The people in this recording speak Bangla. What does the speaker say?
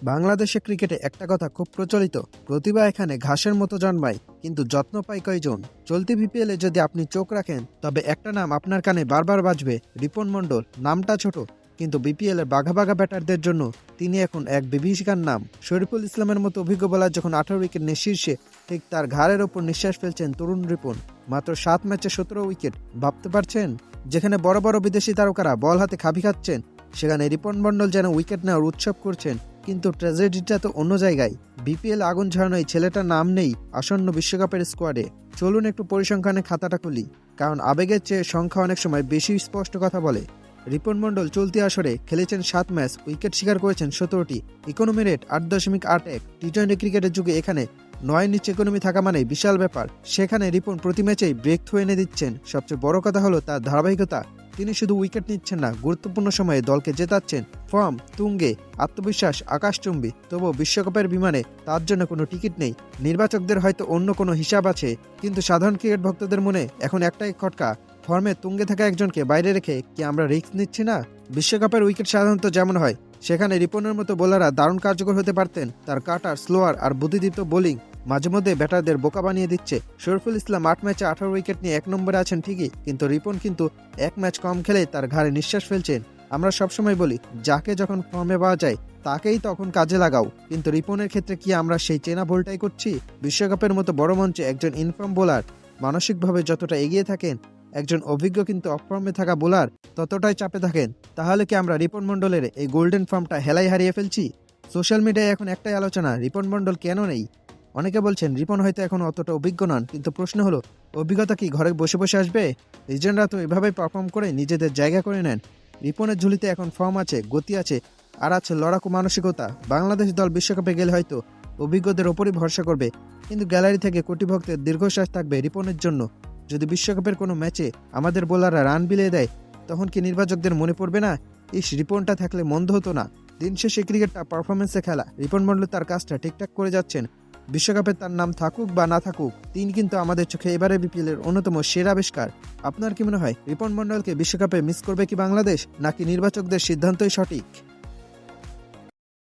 বাংলাদেশের ক্রিকেটে একটা কথা খুব প্রচলিত, প্রতিভা এখানে ঘাসের মতো জন্মায়, কিন্তু যত্ন পায় কয়জন। চলতি বিপিএলে যদি আপনি চোখ রাখেন তবে একটা নাম আপনার কানে বারবার বাজবে, রিপন মণ্ডল। নামটা ছোট, কিন্তু বিপিএল এর বাঘা বাঘা ব্যাটারদের জন্য তিনি এখন এক বিভীষিকার নাম। শরীফুল ইসলামের মতো অভিজ্ঞ বোলার যখন 18 উইকেট নিয়ে শীর্ষে, ঠিক তার ঘাড়ের ওপর নিঃশ্বাস ফেলছেন তরুণ রিপন। মাত্র 7 ম্যাচে 17 উইকেট, ভাবতে পারছেন? যেখানে বড় বড় বিদেশি তারকারা বল হাতে খাবি খাচ্ছেন, সেখানে রিপন মণ্ডল যেন উইকেট নেওয়ার উৎসব করছেন। কিন্তু ট্র্যাজেডিটা তো অন্য জায়গায়। বিপিএল আগুন ঝরানো এই ছেলেটার নাম নেই আসন্ন বিশ্বকাপের স্কোয়াডে। চলুন একটু পরিসংখ্যানে খাতাটা খুলি, কারণ আবেগের চেয়ে সংখ্যা অনেক সময় বেশি স্পষ্ট কথা বলে। রিপন মণ্ডল চলতি আসরে খেলেছেন 7 ম্যাচ, উইকেট শিকার করেছেন 17টি, ইকোনমি রেট 8.81। টি-20 ক্রিকেটের যুগে এখানে 9 নিচে ইকোনমি থাকা মানে বিশাল ব্যাপার। সেখানে রিপন প্রতি ম্যাচেই ব্রেক থ্রু এনে দিচ্ছেন। সবচেয়ে বড় কথা হলো তার ধারাবাহিকতা। তিনি শুধু উইকেট নিচ্ছেন না, গুরুত্বপূর্ণ সময়ে দলকে জেতাচ্ছেন। ফর্ম তুঙ্গে, আত্মবিশ্বাস আকাশচুম্বী। তবুও বিশ্বকাপের বিমানে তার জন্য কোনো টিকিট নেই। নির্বাচকদের হয়তো অন্য কোনো হিসাব আছে, কিন্তু সাধারণ ক্রিকেট ভক্তদের মনে এখন একটাই খটকা, ফর্মে তুঙ্গে থাকা একজনকে বাইরে রেখে কি আমরা রিস্ক নিচ্ছি না? বিশ্বকাপের উইকেট সাধারণত যেমন হয়, সেখানে রিপনের মতো বোলাররা দারুণ কার্যকর হতে পারতেন। তার কাটার, স্লোয়ার আর বুদ্ধিদীপ্ত বোলিং মাঝে মধ্যে ব্যাটারদের বোকা বানিয়ে দিচ্ছে। শরীফুল ইসলাম 8 ম্যাচে 18 উইকেট নিয়ে 1 নম্বরে আছেন ঠিকই, কিন্তু রিপন কিন্তু 1 ম্যাচ কম খেলে তার ঘাড়ে নিঃশ্বাস ফেলছেন। আমরা সবসময় বলি, যাকে যখন ফর্মে পাওয়া যায় তাকেই তখন কাজে লাগাও, কিন্তু রিপনের ক্ষেত্রে কি আমরা সেই চেনা ভুলটাই করছি? বিশ্বকাপের মতো বড় মঞ্চে একজন ইনফর্ম বোলার মানসিকভাবে যতটা এগিয়ে থাকেন, একজন অভিজ্ঞ কিন্তু অফর্মে থাকা বোলার ততটাই চাপে থাকেন। তাহলে কি আমরা রিপন মণ্ডলের এই গোল্ডেন ফর্মটা হেলায় হারিয়ে ফেলছি? সোশ্যাল মিডিয়ায় এখন একটাই আলোচনা, রিপন মণ্ডল কেন নেই। অনেকে বলছেন রিপন হয়তো এখন অতটা অভিজ্ঞ নন, কিন্তু প্রশ্ন হলো, অভিজ্ঞতা কি ঘরে বসে বসে আসবে? লিজেন্ডরা তো এভাবেই পারফর্ম করে নিজেদের জায়গা করে নেন। রিপনের ঝুলিতে এখন ফর্ম আছে, গতি আছে, আর আছে লড়াকু মানসিকতা। বাংলাদেশ দল বিশ্বকাপে গেলে হয়তো অভিজ্ঞদের ওপরই ভরসা করবে, কিন্তু গ্যালারি থেকে কোটি ভক্তের দীর্ঘশ্বাস থাকবে রিপনের জন্য। যদি বিশ্বকাপের কোনো ম্যাচে আমাদের বোলাররা রান বিলিয়ে দেয়, তখন কি নির্বাচকদের মনে পড়বে না, ইস রিপনটা থাকলে মন্দ হতো না? দিন শেষে ক্রিকেটটা পারফরমেন্সে খেলা। রিপন মণ্ডল তার কাজটা ঠিকঠাক করে যাচ্ছেন। বিশ্বকাপে তার নাম থাকুক বা না থাকুক, তিনি কিন্তু আমাদের চোখে এবারে বিপিএলের অন্যতম সেরা আবিষ্কার। আপনার কি মনে হয়, রিপন মণ্ডলকে বিশ্বকাপে মিস করবে কি বাংলাদেশ, নাকি নির্বাচকদের সিদ্ধান্তই সঠিক?